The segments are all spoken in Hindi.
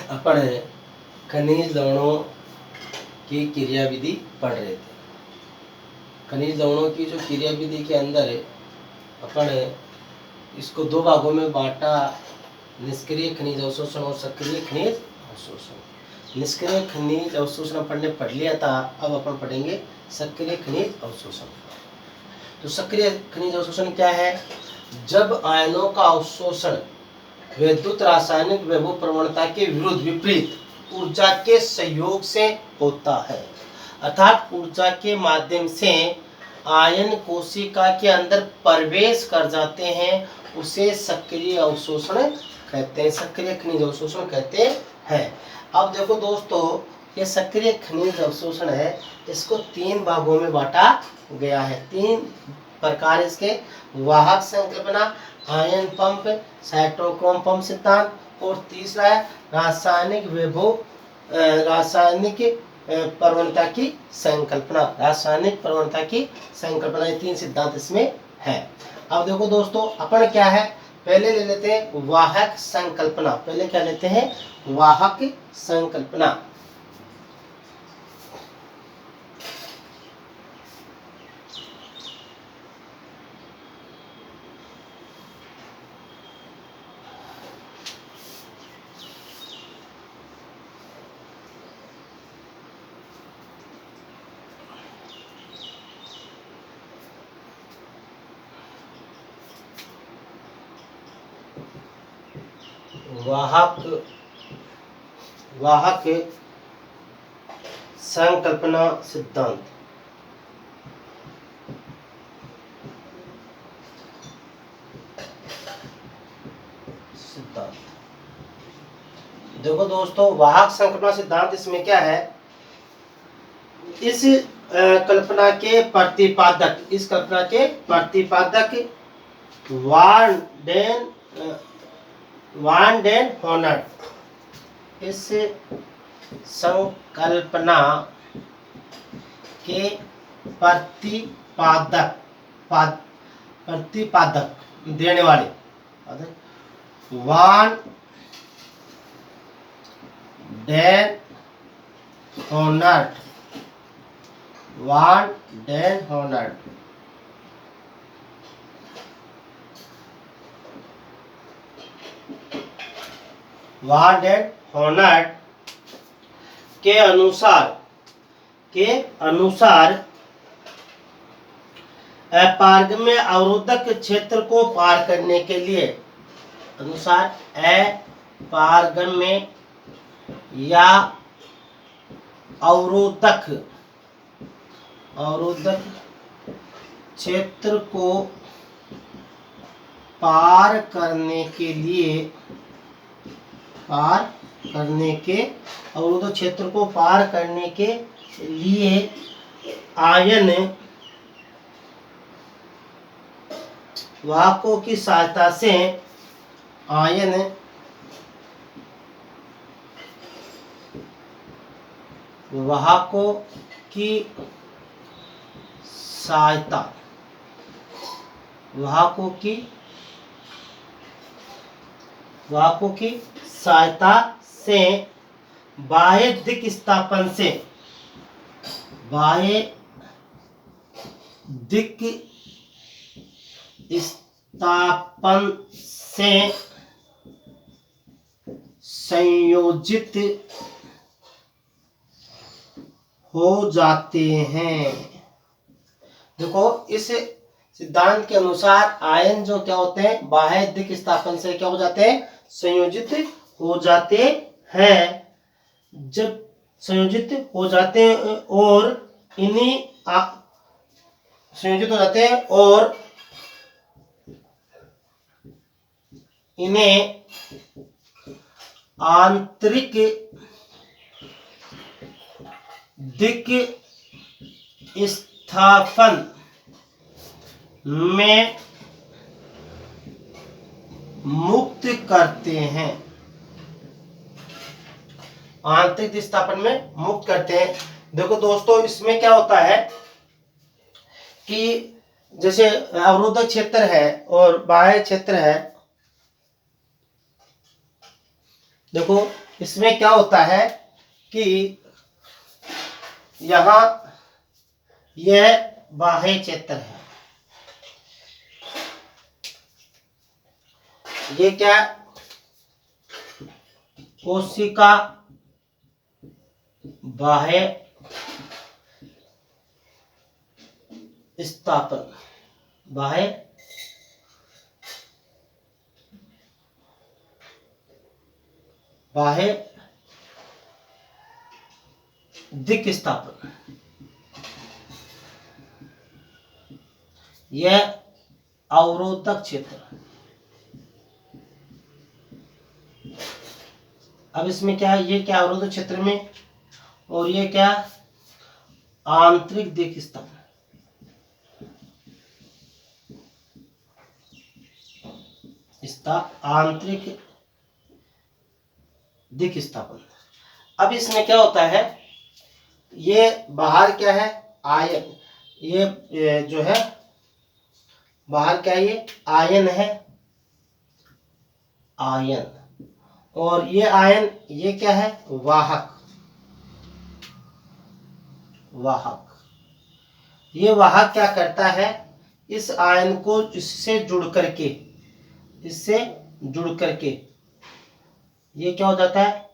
अपन खनिज लवणों की क्रियाविधि पढ़ रहे थे। खनिज लवणों की जो क्रियाविधि के अंदर अपन इसको दो भागों में बांटा, निष्क्रिय खनिज अवशोषण और सक्रिय खनिज अवशोषण। निष्क्रिय खनिज अवशोषण अपन ने पढ़ लिया था, अब अपन पढ़ेंगे सक्रिय खनिज अवशोषण। तो सक्रिय खनिज अवशोषण क्या है? जब आयनों का अवशोषण विद्युत रासायनिक वैभव प्रवणता के विरुद्ध विपरीत ऊर्जा के सहयोग से होता है, अर्थात ऊर्जा के माध्यम से आयन कोशिका के अंदर प्रवेश कर जाते हैं, उसे सक्रिय अवशोषण कहते हैं, सक्रिय खनिज अवशोषण कहते हैं। अब देखो दोस्तों, ये सक्रिय खनिज अवशोषण है, इसको तीन भागों में बांटा गया है। तीन प्रकार इसके: वाहक संकल्पना, आयन पंप, साइटोक्रोम पंप सिद्धांत, और तीसरा है रासायनिक वैभव, रासायनिक प्रवणता की संकल्पना। रासायनिक प्रवणता की संकल्पना, ये तीन सिद्धांत इसमें है। अब देखो दोस्तों, अपन क्या है, पहले ले लेते हैं वाहक संकल्पना। पहले क्या लेते हैं? वाहक संकल्पना। वाहक संकल्पना सिद्धांत। देखो दोस्तों, वाहक संकल्पना सिद्धांत, इसमें क्या है, इस कल्पना के प्रतिपादक, इस कल्पना के प्रतिपादक वान डेन होनर इस संकल्पना के प्रतिपादक देने वाले वान डेन होनर वान डेन होनर के अनुसार अपारगम्य अवरोधक क्षेत्र को पार करने के लिए, अपारगम्य या अवरोधक क्षेत्र को पार करने के लिए, अवरोधक क्षेत्र को पार करने के लिए आयन वाहकों की सहायता से, वाहकों की सहायता से बाह्य दिक् स्थापन से संयोजित हो जाते हैं। देखो, इस सिद्धांत के अनुसार आयन जो क्या होते हैं, बाह्य दिक् स्थापन से क्या हो जाते हैं, संयोजित हो जाते हैं। जब संयोजित हो जाते हैं और इन्हें आंतरिक दिक् स्थापन में मुक्त करते हैं, आंतरिक दिक् स्थापन में मुक्त करते हैं। देखो दोस्तों, इसमें क्या होता है कि जैसे अवरोधक क्षेत्र है और बाह्य क्षेत्र है। देखो, इसमें क्या होता है कि यहाँ यह बाह्य क्षेत्र है, ये क्या कोशिका बाह्य स्थापन, बाह्य बाह्य दिक् स्थापन, यह अवरोधक क्षेत्र। अब इसमें क्या है, ये क्या अवरोधक क्षेत्र में, और ये क्या आंतरिक दिक् स्थापन, आंतरिक दिक् स्थापन। अब इसमें क्या होता है, ये बाहर क्या है आयन, ये जो है बाहर क्या है, ये आयन है, आयन, और ये आयन ये क्या है वाहक, वाहक। ये वाहक क्या करता है, इस आयन को इससे जुड़ करके, इससे जुड़ करके ये क्या हो जाता है,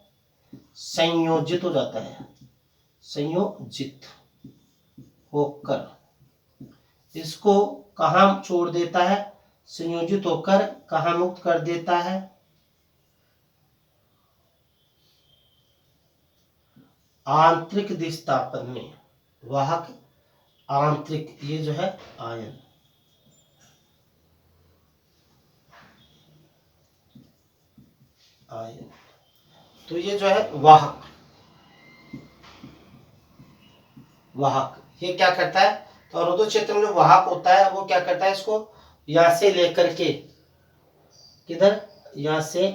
संयोजित हो जाता है, संयोजित होकर इसको कहाँ छोड़ देता है, संयोजित होकर कहाँ मुक्त कर देता है, आंतरिक दिस्थापन में। वाहक आंतरिक, ये जो है आयन, आयन, तो ये जो है वाहक, वाहक ये क्या करता है, तो अवरोधक क्षेत्र में जो वाहक होता है वो क्या करता है, इसको यहां से लेकर के किधर, यहां से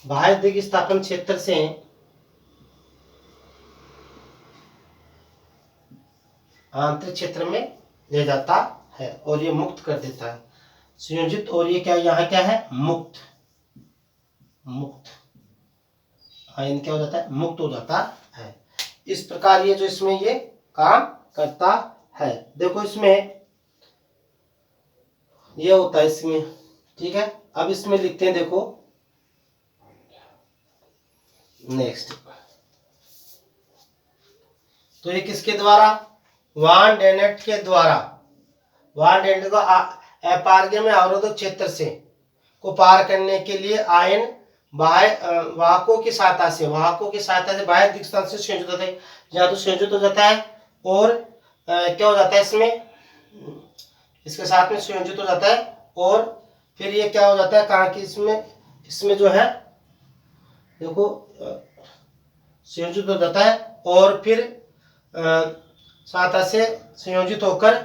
बाह्य दिक् स्थापन क्षेत्र से आंतरिक क्षेत्र में ले जाता है और ये मुक्त कर देता है, संयोजित, और ये क्या यहाँ क्या है मुक्त, मुक्त आयन क्या हो जाता है, मुक्त हो जाता है। इस प्रकार ये जो इसमें ये काम करता है। देखो इसमें ये होता है इसमें, ठीक है। अब इसमें लिखते हैं, देखो नेक्स्ट, तो ये किसके द्वारा, वान डेनेट के द्वारा, वान डेनेट को अपारगम्य में अवरोधक क्षेत्र से को पार करने के लिए आयन बाह्य वाहकों की सहायता से, वाहकों की सहायता से बाह्य दिक् स्थान से संयोजित होता है, या तो संयोजित हो जाता है और क्या हो जाता है इसमें, इसके साथ में संयोजित हो जाता है, और फिर ये क्या हो जाता है, कहा कि इसमें जो है देखो संयोजित हो जाता है, और फिर सहायता से संयोजित होकर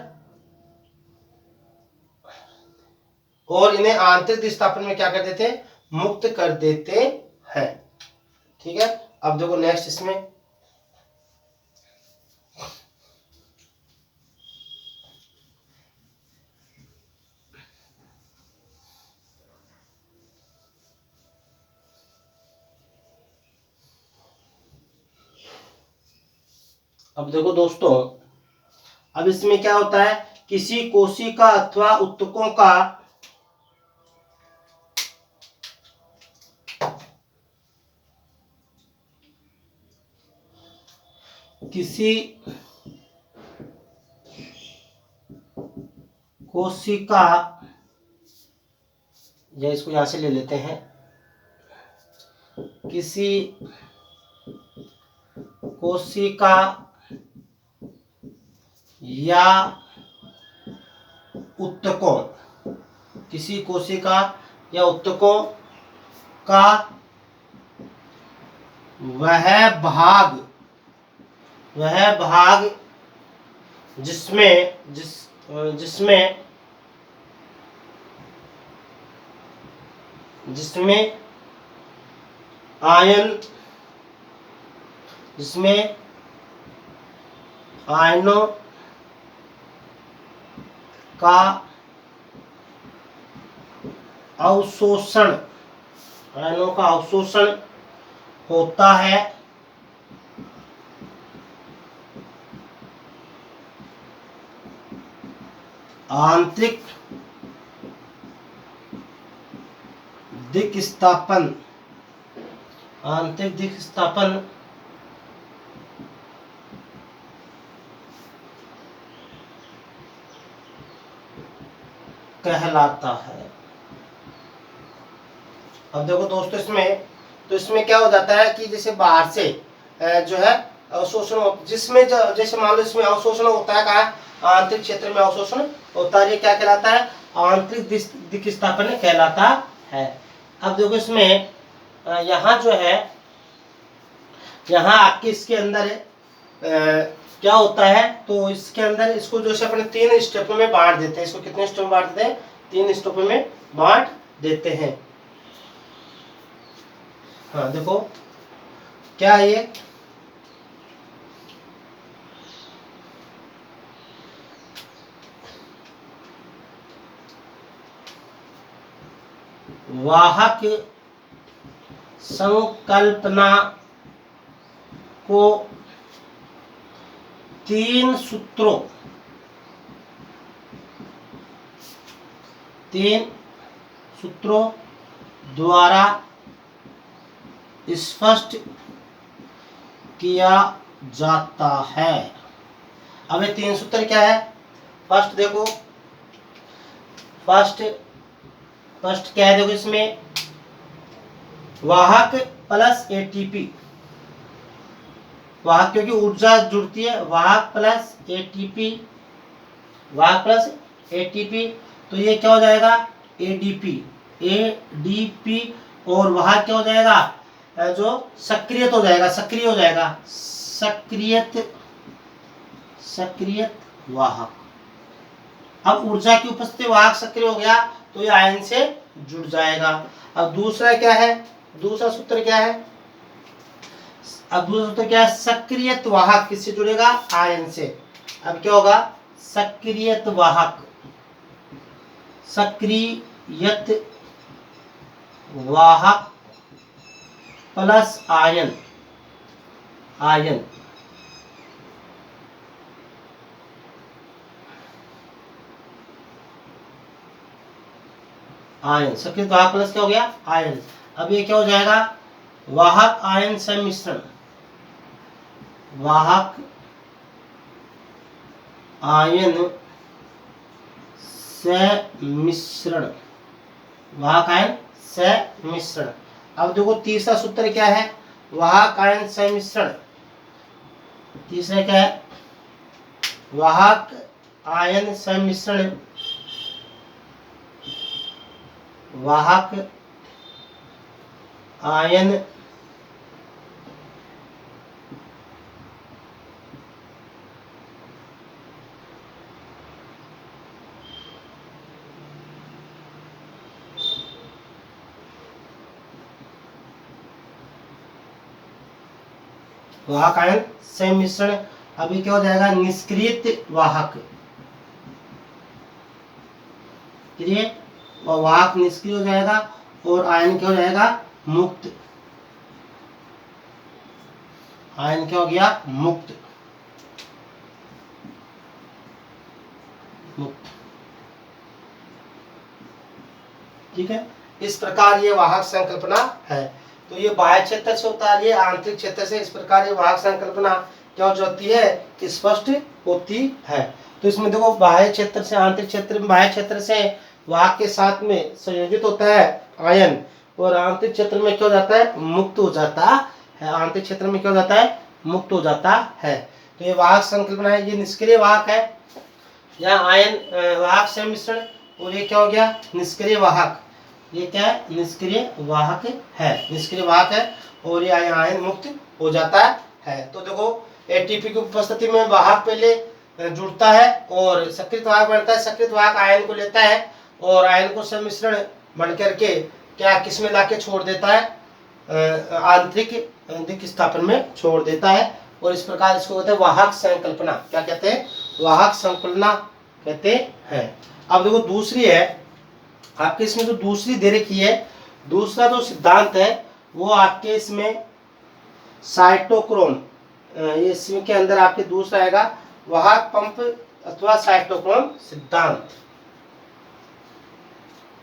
और इन्हें आंतरिक दिस्थापन में क्या कर देते हैं, मुक्त कर देते हैं, ठीक है। अब देखो नेक्स्ट इसमें, अब देखो दोस्तों, अब इसमें क्या होता है, किसी कोशिका अथवा उत्तकों का किसी कोशिका, या इसको यहां से ले लेते हैं, किसी कोशिका या उत्तकों, किसी कोशिका या उत्तकों का वह भाग जिसमें आयनों का अवशोषण, आयनों का अवशोषण होता है आंतरिक दिक्स्थापन, आंतरिक दिक्स्थापन कहलाता है। अब देखो दोस्तों इसमें, तो इसमें क्या हो जाता है कि जैसे बाहर से जो है अवशोषण, जिसमें जैसे मान लो इसमें अवशोषण होता है, कहाँ आंतरिक क्षेत्र में अवशोषण होता है, ये क्या कहलाता है, आंतरिक दिक्स्थापन कहलाता है। अब देखो इसमें यहाँ जो है, यहाँ आपके इसके अंदर क्या होता है, तो इसके अंदर इसको जो है अपने 3 स्टेपों में बांट देते हैं। इसको कितने स्टेप में बांट देते हैं, 3 स्टेपों में बांट देते हैं। हाँ देखो क्या है ये, वाहक संकल्पना को 3 सूत्रों द्वारा स्पष्ट किया जाता है। अब ये 3 सूत्र क्या है, फर्स्ट देखो, फर्स्ट क्या है, देखो इसमें वाहक प्लस एटीपी, वाहक क्योंकि ऊर्जा जुड़ती है, वाहक प्लस एटीपी, वाहक प्लस एटीपी, तो ये क्या हो जाएगा, एडीपी, और वाहक क्या हो जाएगा, जो सक्रियत हो जाएगा, सक्रिय हो जाएगा, सक्रियत वाहक। अब ऊर्जा की उपस्थिति वाहक सक्रिय हो गया तो ये आयन से जुड़ जाएगा। अब दूसरा क्या है, दूसरा सूत्र क्या है, अब दूसरा सूत्र क्या है, सक्रियत वाहक किससे जुड़ेगा, आयन से। अब क्या होगा, सक्रियत वाहक, सक्रियत वाहक प्लस आयन, आयन आयन, सक्रियत वाहक प्लस क्या हो गया, आयन। अब ये क्या हो जाएगा, वाहक आयन सम्मिश्रण, वाहक आयन सम्मिश्रण, वाहक आयन सम्मिश्रण। अब देखो तीसरा सूत्र क्या है, वाहक आयन सम्मिश्रण, तीसरा क्या है, वाहक आयन सम्मिश्रण, वाहक आयन वाहक आयन सम्मिश्रण। अभी क्या हो जाएगा, निष्क्रिय वाहक, और वाहक निष्क्रिय हो जाएगा और आयन क्या हो जाएगा, मुक्त, आयन क्या हो गया, मुक्त, मुक्त। ठीक है, इस प्रकार ये वाहक संकल्पना है। तो ये बाह्य क्षेत्र से होता है, ये आंतरिक क्षेत्र से, इस प्रकार ये वाहक संकल्पना क्या हो जाती है, स्पष्ट होती है। तो इसमें देखो बाह्य क्षेत्र से आंतरिक क्षेत्र में, बाह्य क्षेत्र से वाहक के साथ में संयोजित होता है आयन, और आंतरिक क्षेत्र में क्या हो जाता है, मुक्त हो जाता है, आंतरिक क्षेत्र में क्या हो जाता है, मुक्त हो जाता है। तो ये वाहक संकल्पना है, ये निष्क्रिय वाहक है, यहाँ आयन वाहक सम्मिश्रण, और ये क्या हो गया, निष्क्रिय वाहक, ये क्या है, निष्क्रिय वाहक है, निष्क्रिय वाहक है, और ये आयन मुक्त हो जाता है। तो देखो एटीपी की उपस्थिति में वाहक पहले जुड़ता है और सक्रिय वाहक बनता है, सक्रिय वाहक आयन को लेता है और आयन को सम्मिश्रण बन करके क्या किस में लाके छोड़ देता है, आंतरिक दिक्स्थापन में छोड़ देता है, और इस प्रकार इसको कहते हैं वाहक संकल्पना। क्या कहते हैं, वाहक संकल्पना कहते हैं। अब देखो दूसरी है आपके इसमें जो दूसरी दे रखी है, दूसरा जो सिद्धांत है वो आपके इसमें साइटोक्रोम, ये इसमें के अंदर आपके दूसरा आएगा वाहक पंप अथवा साइटोक्रोम सिद्धांत,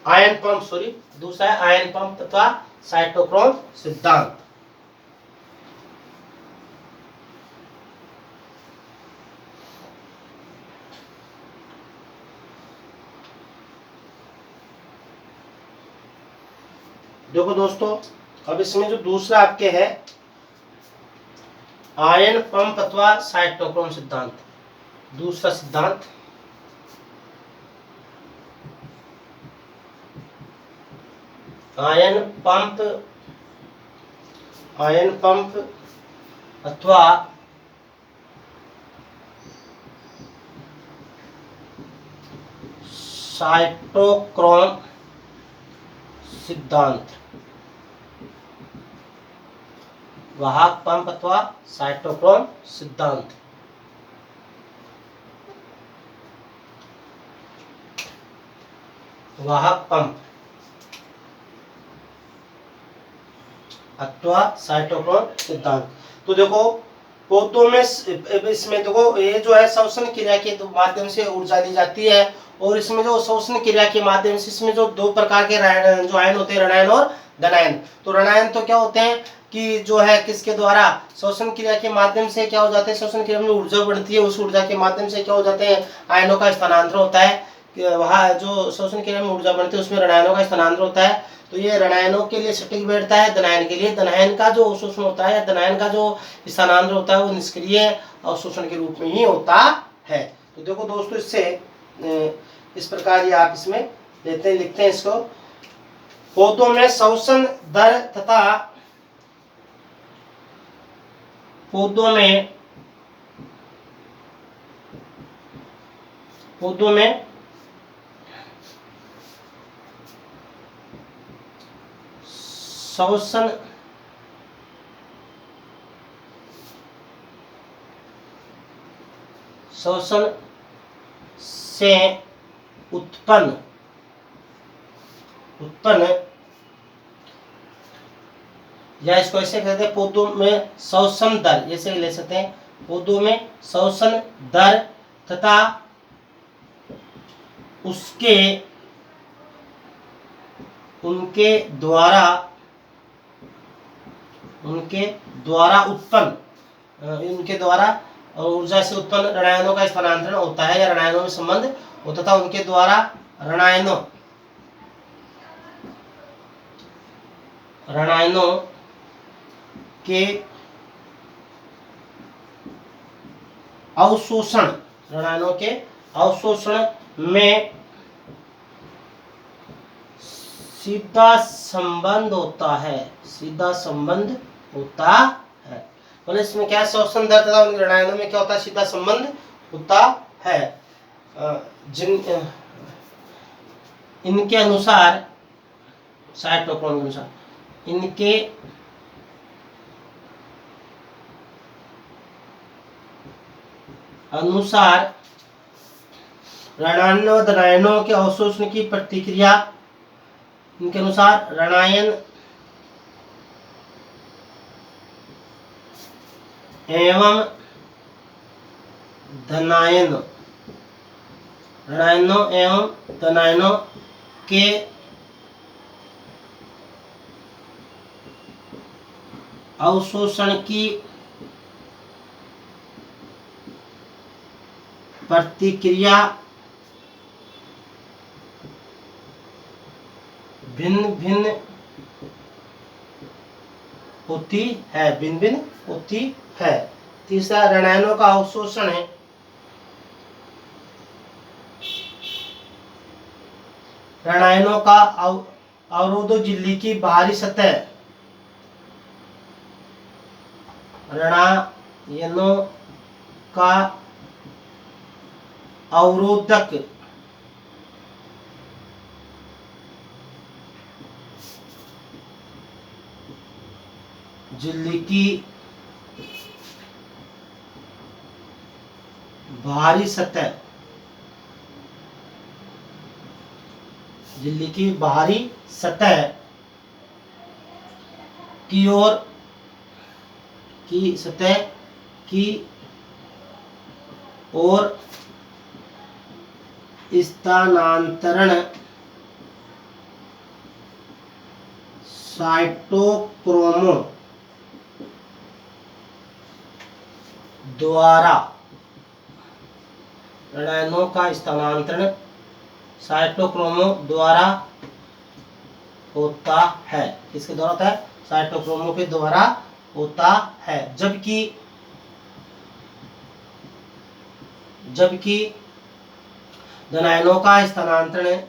आयन पंप, सॉरी दूसरा है आयन पंप तथा साइटोक्रोम सिद्धांत। देखो दोस्तों, अब इसमें जो दूसरा आपके है आयन पंप अथवा साइटोक्रोम सिद्धांत, दूसरा सिद्धांत आयन पंप अथवा साइटोक्रोम सिद्धांत, वाहक पंप अथवा साइटोक्रोम सिद्धांत। वाहक पंप अथवा साइटोक्रोम सिद्धांत। तो देखो पौधों में इसमें देखो ये जो है श्वसन क्रिया के माध्यम से ऊर्जा ली जाती है, और इसमें जो श्वसन क्रिया के माध्यम से इसमें जो दो प्रकार के जो आयन होते हैं, ऋणायन और धनायन। तो ऋणायन तो क्या होते हैं कि जो है किसके द्वारा श्वसन क्रिया के माध्यम से क्या हो जाते हैं, श्वसन क्रिया में ऊर्जा बढ़ती है, उस ऊर्जा के माध्यम से क्या हो जाते हैं, आयनों का स्थानांतरण होता है। वहाँ जो श्वसन क्रिया में ऊर्जा बढ़ती है उसमें ऋणायनों का स्थानांतरण होता है। तो ये ऋणायनों के लिए सटीक बैठता है, धनायन के लिए धनायन का जो अवशोषण होता है, धनायन का जो स्थानांतरण होता है वो निष्क्रिय अवशोषण के रूप में ही होता है। तो देखो दोस्तों, इससे इस प्रकार ये आप इसमें लेते हैं, लिखते हैं इसको, पौधों में श्वसन दर तथा पौधों में श्वसन से उत्पन्न या इसको ऐसे कहते हैं पौधों में श्वसन दर, ऐसे ले सकते हैं, पौधों में श्वसन दर तथा उनके द्वारा ऊर्जा से उत्पन्न ऋणायनों का स्थानांतरण होता है या ऋणायनों में संबंध होता था, उनके द्वारा ऋणायनों के अवशोषण में सीधा संबंध होता है। मतलब इसमें क्या है, श्वसन दर तथा उनके ऋणायनों में क्या होता है, सीधा संबंध होता है। इनके अनुसार, साइटोक्रोम के अनुसार, इनके अनुसार ऋणायन और धनायनों के अवशोषण की प्रतिक्रिया, इनके अनुसार ऋणायन एवं धनायनों के अवशोषण की प्रतिक्रिया भिन्न भिन्न होती है। तीसरा ऋणायनों का अवशोषण है, ऋणायनों का अवरोध झिल्ली की बाहरी सतह, ऋणायनों का अवरोधक झिल्ली की बाहरी सतह झिल्ली की बाहरी सतह की ओर स्थानांतरण साइटोक्रोमों द्वारा, रसायनों का स्थानांतरण साइटोक्रोमों द्वारा होता है। किसके द्वारा होता है? साइटोक्रोमों के द्वारा होता है। जबकि धनायनों का स्थानांतरण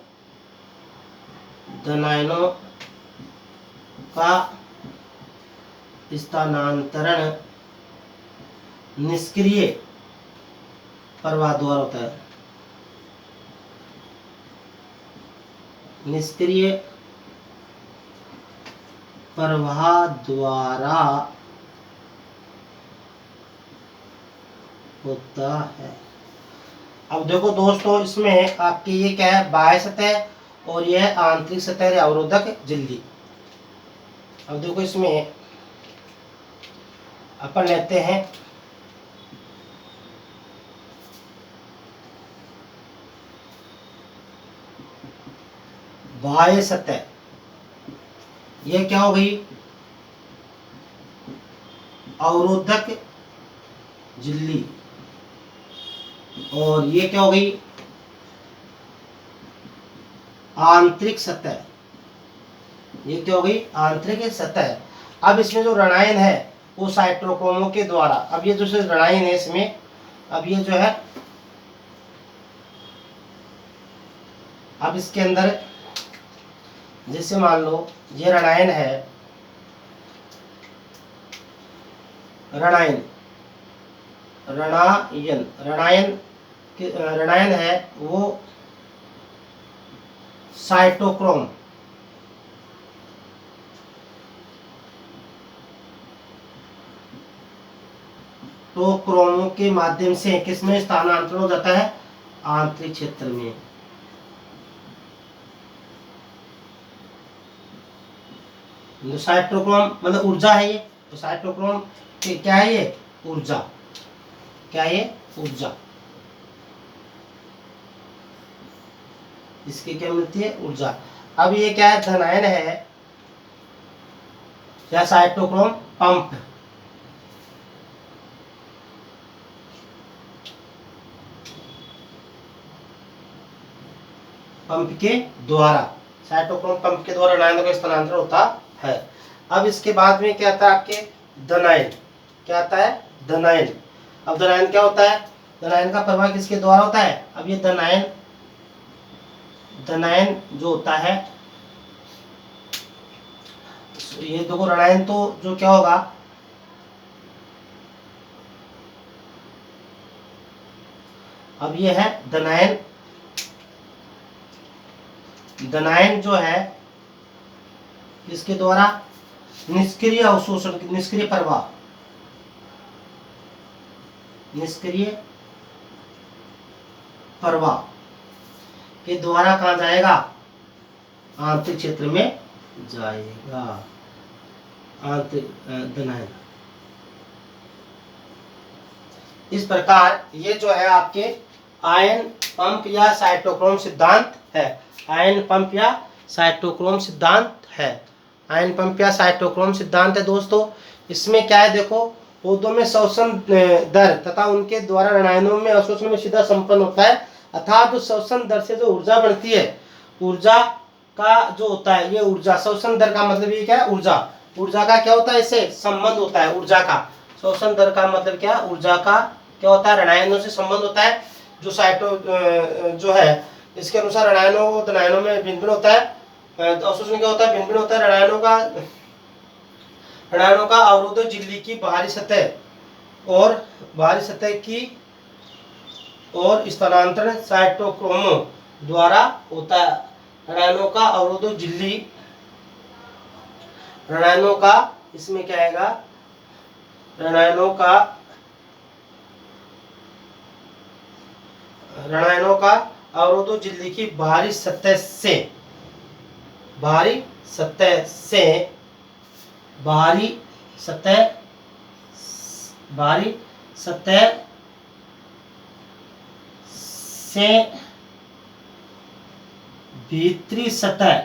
निष्क्रिय प्रवाह द्वारा होता है। निष्क्रिय प्रवाह द्वारा होता है। अब देखो दोस्तों, इसमें आपकी ये क्या है? बाह्य सतह और यह आंतरिक सतह या अवरोधक झिल्ली। अब देखो इसमें अपन लेते हैं बाह्य सतह। ये क्या हो गई? अवरोधक झिल्ली। और ये क्या हो गई? आंतरिक सतह। ये क्या हो गई? आंतरिक सतह। अब इसमें जो ऋणायन है वो साइटोक्रोमों के द्वारा, अब ये जो ऋणायन है इसमें, अब ये जो है, अब इसके अंदर जैसे मान लो ये ऋणायन है, ऋणायन है वो साइटोक्रोम क्रोमों के माध्यम से किसमें स्थानांतरण हो जाता है? आंतरिक क्षेत्र में। साइटोक्रोम मतलब ऊर्जा है ये। तो साइटोक्रोम क्या है? ये ऊर्जा। क्या है ये? ऊर्जा। इसकी क्या मिलती है? ऊर्जा। अब ये क्या है? धनायन है या साइटोक्रोम पंप। पंप के द्वारा, साइटोक्रोम पंप के द्वारा ऋणायनों का स्थानांतरण होता है। अब इसके बाद में क्या आता है? आपके धनायन। क्या आता है? धनायन। अब धनायन क्या होता है? धनायन का प्रवाह किसके द्वारा होता है? अब ये धनायन जो होता है, ये देखो ऋणायन तो जो क्या होगा, अब ये है धनायन। धनायन जो है इसके द्वारा निष्क्रिय अवशोषण, निष्क्रिय प्रवाह के द्वारा कहाँ जाएगा? आंतरिक क्षेत्र में जाएगा। आंतरिक धनायन। इस प्रकार ये जो है आपके आयन पंप या साइटोक्रोम सिद्धांत है। आयन पंप या साइटोक्रोम सिद्धांत है। आयन पंप या साइटोक्रोम सिद्धांत है दोस्तों। इसमें क्या है? देखो, पौधों में श्वसन दर तथा उनके द्वारा ऋणायनों में अवशोषण में सीधा संपन्न होता है। अर्थात जो श्वसन दर से जो ऊर्जा बढ़ती है, ऊर्जा का जो होता है, ये ऊर्जा, श्वसन दर का मतलब ये क्या है? ऊर्जा। ऊर्जा का क्या होता है? इससे संबंध होता है ऊर्जा का। श्वसन दर का मतलब क्या? ऊर्जा का क्या होता है? ऋणायनों से संबंध होता है। जो साइटो जो है इसके अनुसार ऋणायनों धनायनों में भिन्न होता है। अवशोषण क्या होता है? भिन्न होता है। ऋणायनों का अवरोधक झिल्ली की बाहरी सतह की और स्थानांतरण साइटोक्रोमों द्वारा होता है। ऋणायनों का अवरोधक झिल्ली, ऋणायनों का इसमें क्या आएगा? ऋणायनों का अवरोधक झिल्ली की बाहरी सतह से बाहरी सतह से बाहरी सतह बाहरी सतह से भीतरी सतह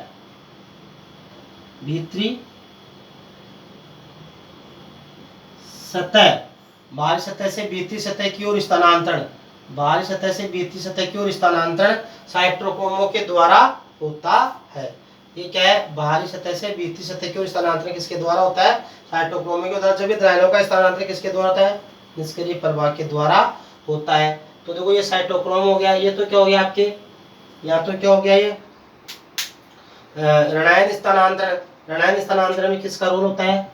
बाहरी सतह से भीतरी सतह की ओर स्थानांतरण बाहरी सतह से भीतरी सतह की ओर स्थानांतरण साइटोक्रोमों के द्वारा होता है। ये क्या है? बाहरी सतह से भीतरी सतह की ओर स्थानांतरण किसके द्वारा होता है? साइटोक्रोमों के द्वारा। जब द्रायनों का स्थानांतरण किसके द्वारा होता है? निष्क्रिय प्रवाह के द्वारा होता है। तो देखो ये साइटोक्रोम हो गया, ये तो क्या हो गया आपके, यहाँ तो क्या हो गया, ये ऋणायन स्थानांतरण। ऋणायन स्थानांतरण में किसका रोल होता है?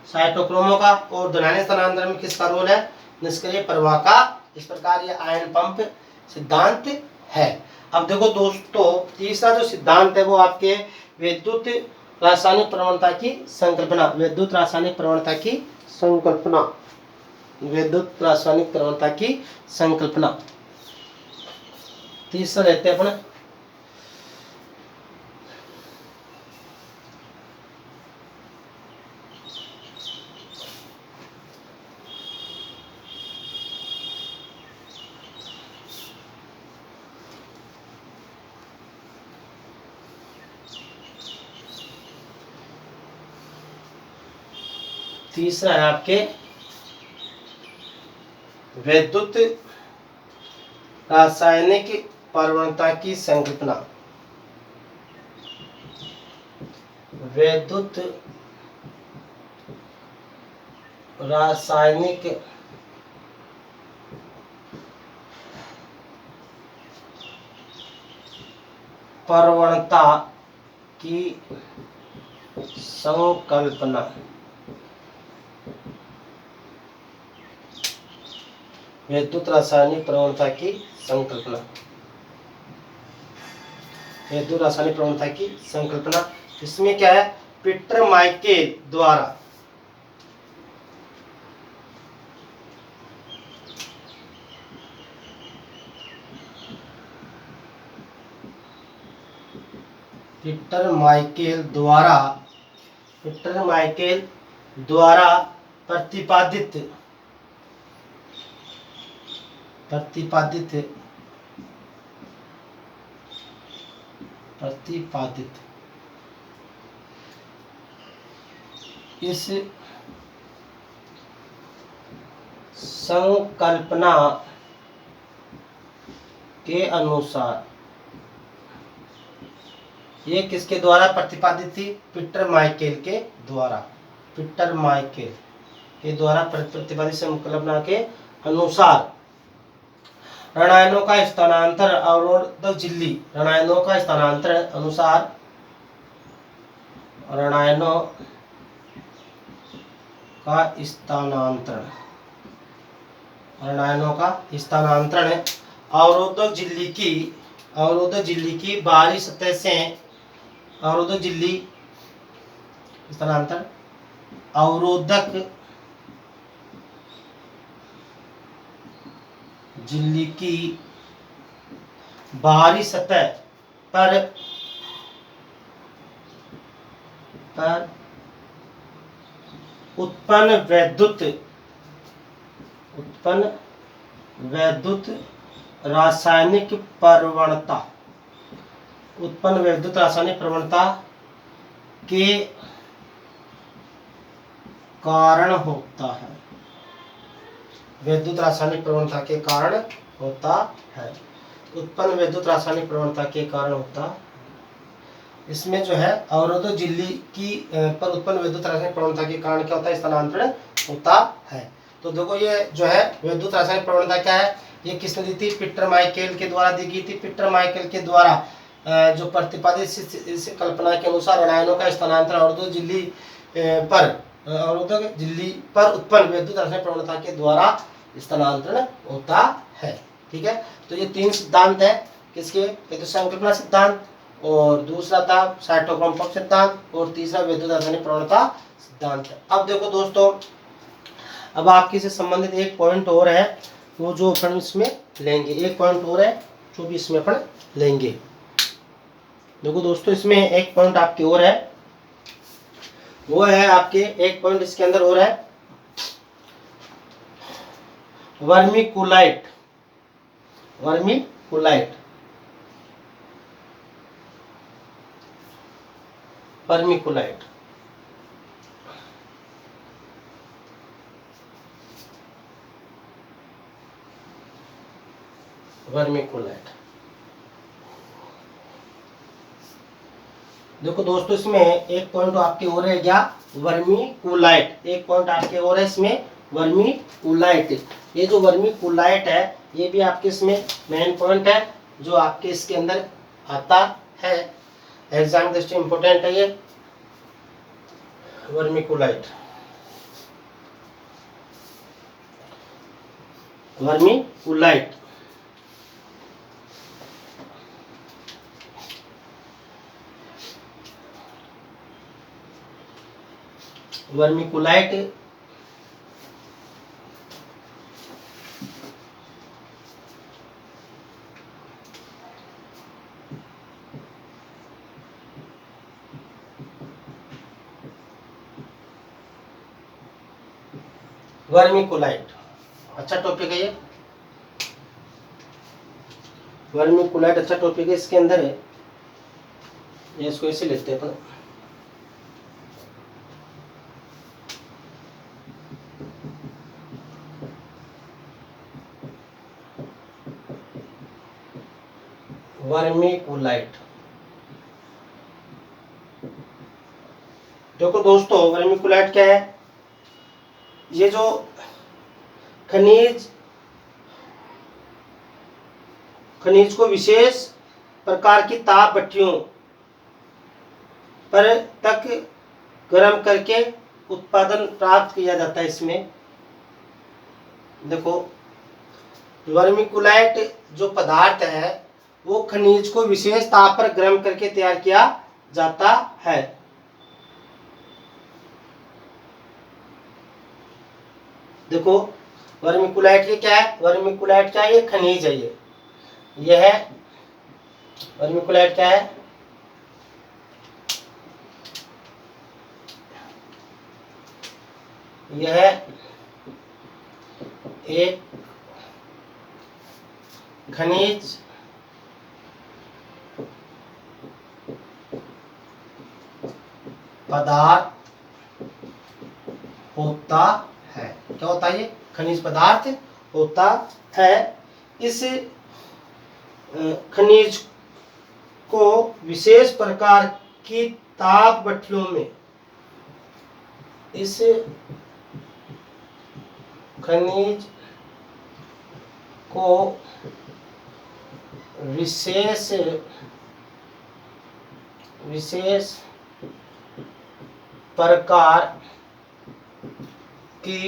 साइटोक्रोमों का। और धनायन स्थानांतरण में किसका रोल है? निष्क्रिय प्रवाह का। इस प्रकार ये आयन पंप सिद्धांत है। अब देखो दोस्तों, तीसरा जो सिद्धांत है वो आपके विद्युत रासायनिक प्रवणता की संकल्पना। विद्युत रासायनिक प्रवणता की संकल्पना। विद्युत रासायनिक प्रवणता की संकल्पना तीसरा रहते हैं अपना। तीसरा है आपके विद्युत रासायनिक प्रवणता की संकल्पना। विद्युत रासायनिक प्रवणता की संकल्पना। विद्युत रासायनिक प्रवणता की संकल्पना। विद्युत रासायनिक प्रवणता की संकल्पना इसमें क्या है? पीटर माइकेल द्वारा पीटर माइकेल द्वारा प्रतिपादित इस संकल्पना के अनुसार, ये किसके द्वारा प्रतिपादित थी? पीटर माइकेल के द्वारा। पीटर माइकेल के द्वारा प्रतिपादित संकल्पना के अनुसार ऋणायनों का स्थानांतरण अवरोधक झिल्ली। ऋणायनों का स्थानांतरण अनुसार ऋणायनों का स्थानांतरण अवरोधक झिल्ली की बाहरी सतह से अवरोधक झिल्ली स्थानांतरण अवरोधक झिल्ली की बाहरी सतह पर उत्पन्न विद्युत रासायनिक प्रवणता के कारण होता है। विद्युत रासायनिक प्रवणता के कारण होता है। उत्पन्न विद्युत रासायनिक प्रवणता के कारण होता है। इसमें जो है अवरोधक झिल्ली की पर उत्पन्न विद्युत रासायनिक प्रवणता के कारण क्या होता है? स्थानांतरण होता है। तो देखो ये जो है विद्युत रासायनिक प्रवणता क्या है? ये किसने दी थी? पीटर माइकेल के द्वारा दी गई थी। पीटर माइकेल के द्वारा जो प्रतिपादित इस कल्पना के अनुसार ऋणायनों का स्थानांतरण अवरोधक झिल्ली पर उत्पन्न विद्युत रासायनिक प्रवणता के द्वारा स्थानांतरण होता है। ठीक है, तो ये तीन सिद्धांत है किसके? एक तो संकल्पना सिद्धांत, और दूसरा था साइटोक्रोम पंप सिद्धांत, और तीसरा विद्युत रासायनिक प्रवणता सिद्धांत है। अब देखो दोस्तों, अब आपके से संबंधित एक पॉइंट और है, वो जो अपन इसमें लेंगे। एक पॉइंट और है जो भी इसमें अपन लेंगे। देखो दोस्तों, इसमें एक पॉइंट आपकी और है, वो है आपके एक पॉइंट इसके अंदर और है, वर्मीकुलाइट। वर्मीकुलाइट वर्मीकुलाइट वर्मीकुलाइट। देखो दोस्तों, इसमें एक पॉइंट आपके और है क्या, वर्मीकुलाइट। एक पॉइंट आपके और है इसमें, वर्मीकुलाइट। ये जो वर्मीकुलाइट है, ये भी आपके इसमें मेन पॉइंट है, जो आपके इसके अंदर आता है, एग्जाम दृष्टि इंपॉर्टेंट है ये वर्मीकुलाइट। वर्मीकुलाइट वर्मीकुलाइट वर्मीकुलाइट अच्छा टॉपिक है ये। वर्मीकुलाइट अच्छा टॉपिक है, इसके अंदर है ये, इसको ऐसे लेते हैं अपन। वर्मीकुलाइट, देखो दोस्तों, वर्मीकुलाइट क्या है, ये जो खनिज खनिज को विशेष प्रकार की ताप भट्टियों पर तक गर्म करके उत्पादन प्राप्त किया जाता है। इसमें देखो, वर्मीकुलाइट जो पदार्थ है, वो खनिज को विशेष ताप पर गर्म करके तैयार किया जाता है। देखो, वर्मीकुलाइट ये क्या है, वर्मीकुलाइट क्या है, ये खनिज है, ये है वर्मीकुलाइट क्या है, यह एक खनिज पदार्थ होता है। क्या होता है, ये खनिज पदार्थ होता है। इस खनिज को विशेष प्रकार की ताप भट्टियों में, इस खनिज को विशेष प्रकार की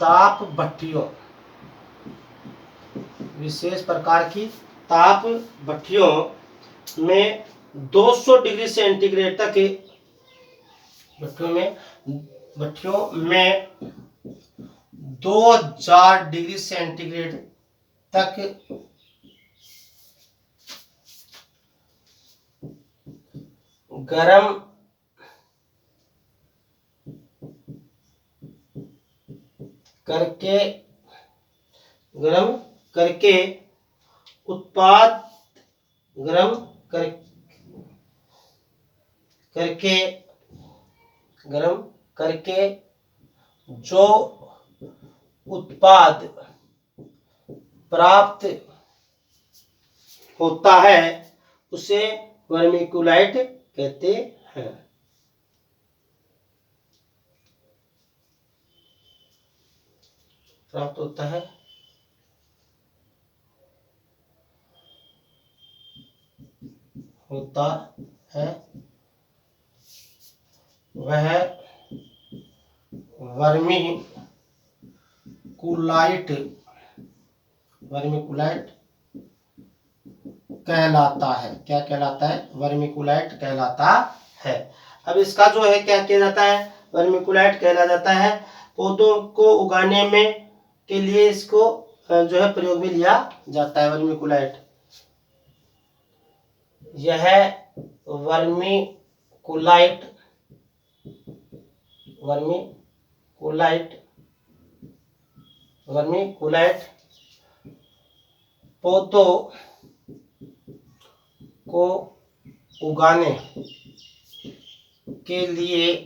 ताप भट्टियों, विशेष प्रकार की ताप भट्टियों में 200 डिग्री सेंटीग्रेड तक, भट्टियों में 2000 डिग्री सेंटीग्रेड तक गरम करके उत्पाद गरम करके जो उत्पाद प्राप्त होता है, उसे वर्मीकुलाइट कहते हैं। प्राप्त होता है वह वर्मीकुलाइट कहलाता है। क्या कहलाता है, वर्मीकुलाइट कहलाता है। अब इसका जो है क्या किया जाता है, वर्मीकुलाइट कहला जाता है। पौधों को उगाने में के लिए इसको जो है प्रयोग में लिया जाता है वर्मीकुलाइट। यह वर्मीकुलाइट वर्मीकुलाइट वर्मीकुलाइट पौधों को उगाने के लिए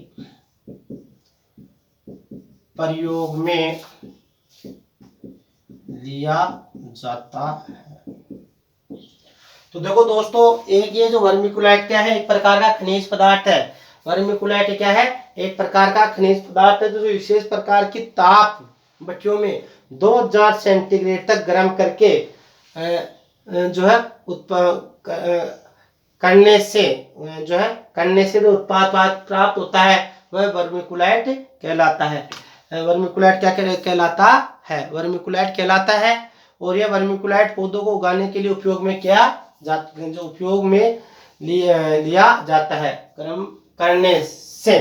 प्रयोग में लिया जाता है। तो देखो दोस्तों, एक ये जो वर्मीकुलाइट क्या है, एक प्रकार का खनिज पदार्थ है। वर्मीकुलाइट क्या है, एक प्रकार का खनिज पदार्थ है जो विशेष प्रकार की ताप भट्टियों में 2000 सेंटीग्रेड तक गर्म करके जो है करने से जो उत्पाद प्राप्त होता है वह वर्मीकुलाइट कहलाता है। वर्मीकुलाइट क्या कहलाता है, वर्मीकुलाइट कहलाता है। और यह वर्मीकुलाइट पौधों को उगाने के लिए उपयोग में लिया जाता है गर्म करने से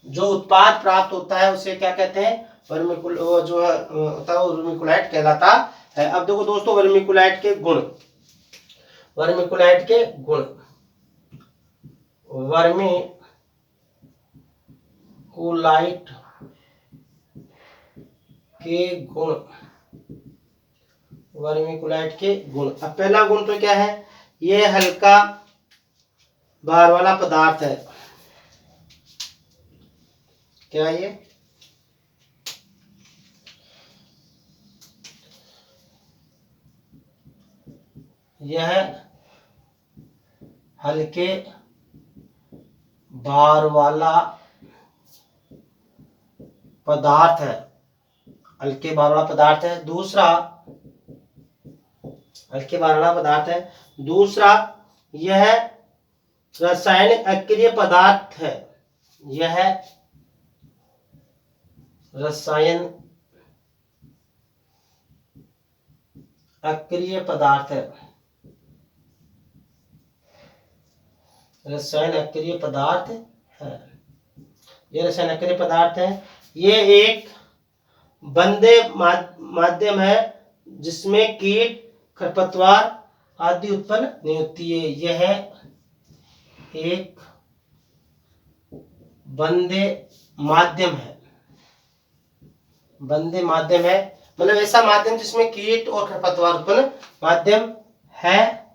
जो उत्पाद प्राप्त होता है उसे क्या कहते हैं, वर्मीकुलाइट कहलाता है। अब देखो दोस्तों, वर्मीकुलाइट के गुण वर्मीकुलाइट के गुण। अब पहला गुण तो क्या है, ये हल्का भार वाला पदार्थ है। क्या ये, यह हल्के भार वाला पदार्थ है। दूसरा यह रासायनिक अक्रिय पदार्थ है। रासायनिक अक्रिय पदार्थ है। ये एक बंदे माध्यम है जिसमें कीट, खरपतवार आदि उत्पन्न नहीं होती है। यह एक बंदे माध्यम है, मतलब ऐसा माध्यम जिसमें कीट और खरपतवार उत्पन्न माध्यम है,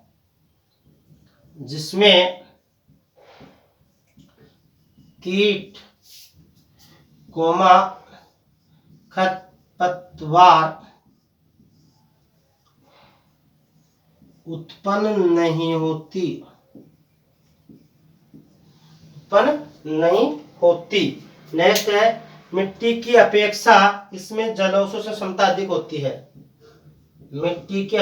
जिसमें कीट, खरपतवार उत्पन्न नहीं होती। नेक्स्ट है, मिट्टी की अपेक्षा इसमें जलावशोषण क्षमता अधिक होती है। मिट्टी की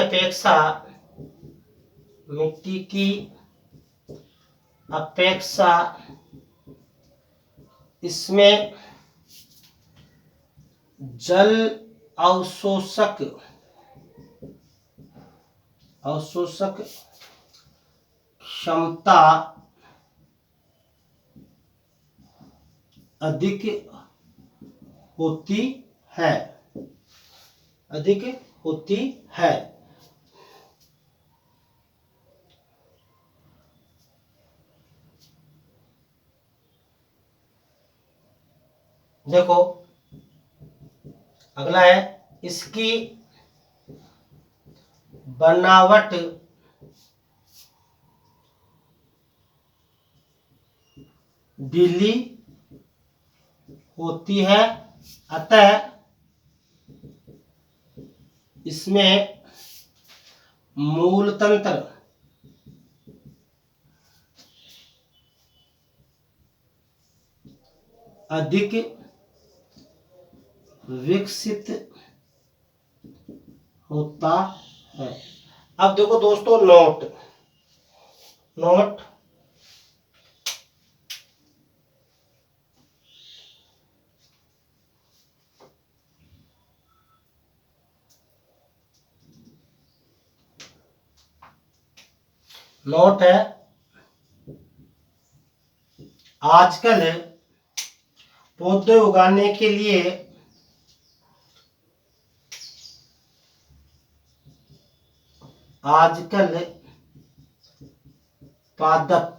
अपेक्षा इसमें जल अवशोषक क्षमता अधिक होती है। देखो अगला है, इसकी बनावट ढीली होती है, अतः इसमें मूल तंत्र अधिक विकसित होता है। अब देखो दोस्तों, नोट है, आजकल पौधे उगाने के लिए आजकल पादप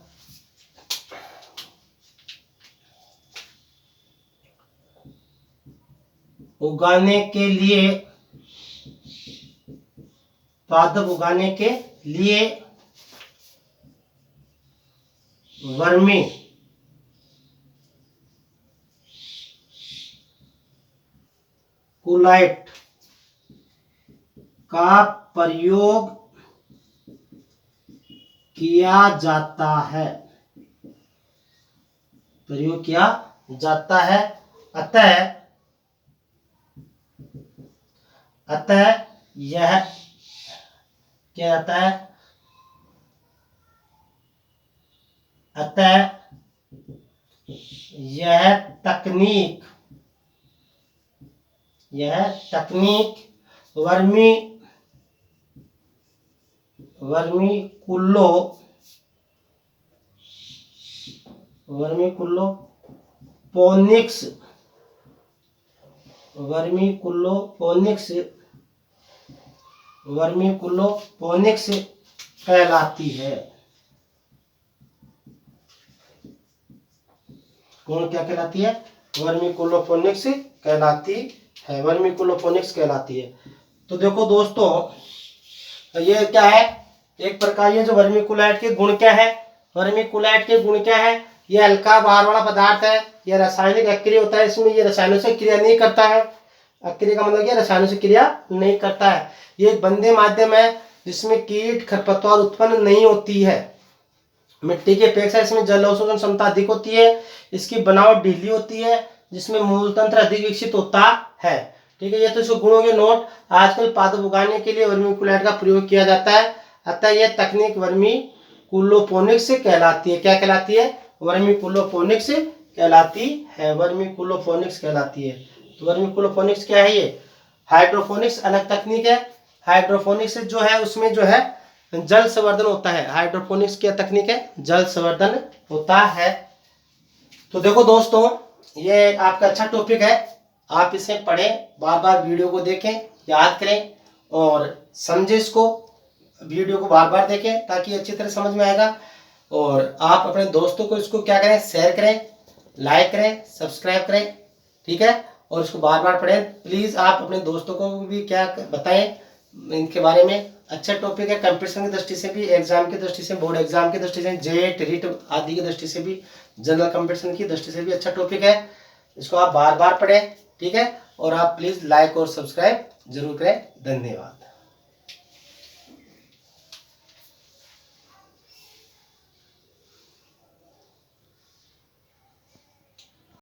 उगाने के लिए वर्मी कुलाइट का प्रयोग किया जाता है। अतः यह क्या आता है? अतः यह तकनीक वर्मीकुलोपोनिक्स कहलाती है। कौन क्या कहलाती है? वर्मीकुलोपोनिक्स कहलाती है। तो देखो दोस्तों, ये क्या है? एक प्रकार ये जो वर्मीकुलाइट के गुण क्या है? ये हल्का भार वाला पदार्थ है, ये रासायनिक अक्रिय होता है, इसमें ये रसायनों से क्रिया नहीं करता है। अक्रिय का मतलब क्या? रसायनों से क्रिया नहीं करता है। ये एक बंदे माध्यम है जिसमें कीट खरपतवार उत्पन्न नहीं होती है। मिट्टी की अपेक्षा इसमें जल अवशोषण क्षमता अधिक होती है। इसकी बनावट ढीली होती है जिसमें मूल तंत्र अधिक विकसित होता है। ठीक है, ये तो इसको गुणों के नोट। आजकल पादप उगाने के लिए वर्मीकुलाइट का प्रयोग किया जाता है। अतः यह तकनीक वर्मीकुलोपोनिक्स कहलाती है। क्या कहलाती है? वर्मीकुलोपोनिक्स कहलाती है। तो वर्मीकुलोपोनिक्स क्या है? ये हाइड्रोपोनिक्स अलग तकनीक है। हाइड्रोपोनिक्स जो है उसमें जो है जल संवर्धन होता है। हाइड्रोपोनिक्स क्या तकनीक है? जल संवर्धन होता है। तो देखो दोस्तों, ये आपका अच्छा टॉपिक है, आप इसे पढ़ें, बार बार वीडियो को देखें, याद करें और समझे इसको। वीडियो को बार बार देखें ताकि अच्छी तरह समझ में आएगा। और आप अपने दोस्तों को इसको क्या करें? शेयर करें, लाइक करें, सब्सक्राइब करें। ठीक है, और इसको बार बार पढ़ें। प्लीज़ आप अपने दोस्तों को भी क्या बताएं इनके बारे में। अच्छा टॉपिक है, कंपटीशन की दृष्टि से भी, एग्जाम की दृष्टि से, बोर्ड एग्जाम की दृष्टि से, जेट रीट आदि की दृष्टि से भी, जनरल कंपटीशन की दृष्टि से भी अच्छा टॉपिक है। इसको आप बार बार पढ़ें। ठीक है, और आप प्लीज़ लाइक और सब्सक्राइब जरूर करें। धन्यवाद।